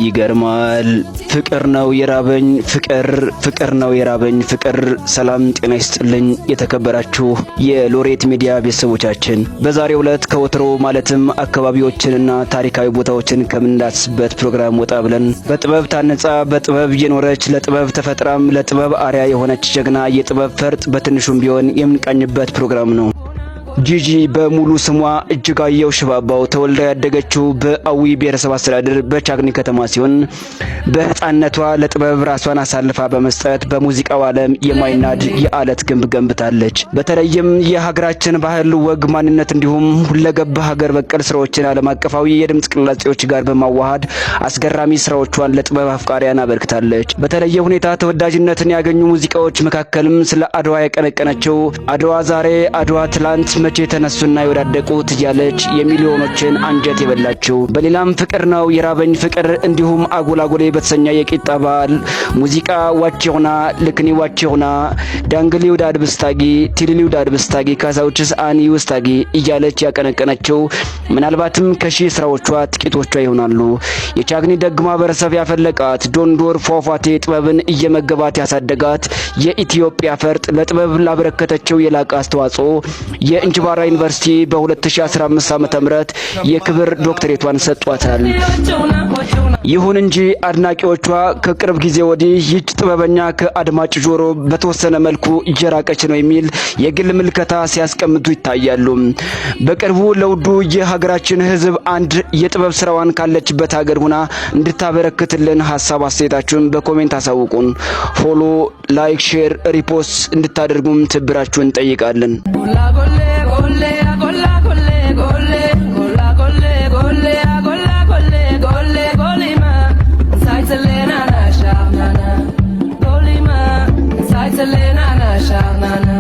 ይገርማል። ፍቅር ነው የራበኝ ፍቅር ነው የራበኝ ፍቅር። ሰላም ጤና ይስጥልኝ የተከበራችሁ የሎሬት ሚዲያ ቤተሰቦቻችን፣ በዛሬው ዕለት ከወትሮ ማለትም አካባቢዎችንና ታሪካዊ ቦታዎችን ከምንዳስስበት ፕሮግራም ወጣ ብለን በጥበብ ታነጻ በጥበብ የኖረች ለጥበብ ተፈጥራም ለጥበብ አርያ የሆነች ጀግና የጥበብ ፈርጥ በትንሹም ቢሆን የምንቃኝበት ፕሮግራም ነው። ጂጂ በሙሉ ስሟ እጅጋየሁ ሽባባው ተወልዳ ያደገችው በአዊ ብሔረሰብ አስተዳደር በቻግኒ ከተማ ሲሆን በሕፃንነቷ ለጥበብ ራሷን አሳልፋ በመስጠት በሙዚቃው ዓለም የማይናድ የዓለት ግንብ ገንብታለች። በተለይም የሀገራችን ባህል፣ ወግ፣ ማንነት እንዲሁም ሁለገብ ሀገር በቀል ስራዎችን ዓለም አቀፋዊ የድምፅ ቅላጼዎች ጋር በማዋሃድ አስገራሚ ስራዎቿን ለጥበብ አፍቃሪያን አበርክታለች። በተለየ ሁኔታ ተወዳጅነትን ያገኙ ሙዚቃዎች መካከልም ስለ አድዋ የቀነቀነችው አድዋ ዛሬ አድዋ ትላንት መቼ ተነሱና የወዳደቁት እያለች የሚሊዮኖችን አንጀት የበላችው፣ በሌላም ፍቅር ነው የራበኝ ፍቅር እንዲሁም አጎላጎሌ በተሰኘ የቂጣ በዓል ሙዚቃ ዋቼውና ልክኒ ዋቼውና ዳንግሊው ዳድብስታጊ ቲሊሊው ዳድብስታጊ ካሳውችስ አኒ ውስታጊ እያለች ያቀነቀነችው ምናልባትም ከሺህ ስራዎቿ ጥቂቶቿ ይሆናሉ። የቻግኒ ደግ ማህበረሰብ ያፈለቃት ዶንዶር ፏፏቴ ጥበብን እየመገባት ያሳደጋት የኢትዮጵያ ፈርጥ ለጥበብ ላበረከተችው የላቀ አስተዋጽኦ የእንጅባራ ዩኒቨርሲቲ በ2015 ዓ.ም የክብር ዶክተሬቷን ሰጧታል። ይሁን እንጂ አድናቂዎቿ ከቅርብ ጊዜ ወዲህ ይህች ጥበበኛ ከአድማጭ ጆሮ በተወሰነ መልኩ እየራቀች ነው የሚል የግል ምልከታ ሲያስቀምጡ ይታያሉ። በቅርቡ ለውዱ የሀገራችን ሕዝብ አንድ የጥበብ ስራዋን ካለችበት ሀገር ሆና እንድታበረክትልን ሀሳብ አስተያየታችሁን በኮሜንት አሳውቁን። ፎሎ፣ ላይክ፣ ሼር፣ ሪፖስት እንድታደርጉም ትብብራችሁን እንጠይቃለን። Selena, na, sha, na, na.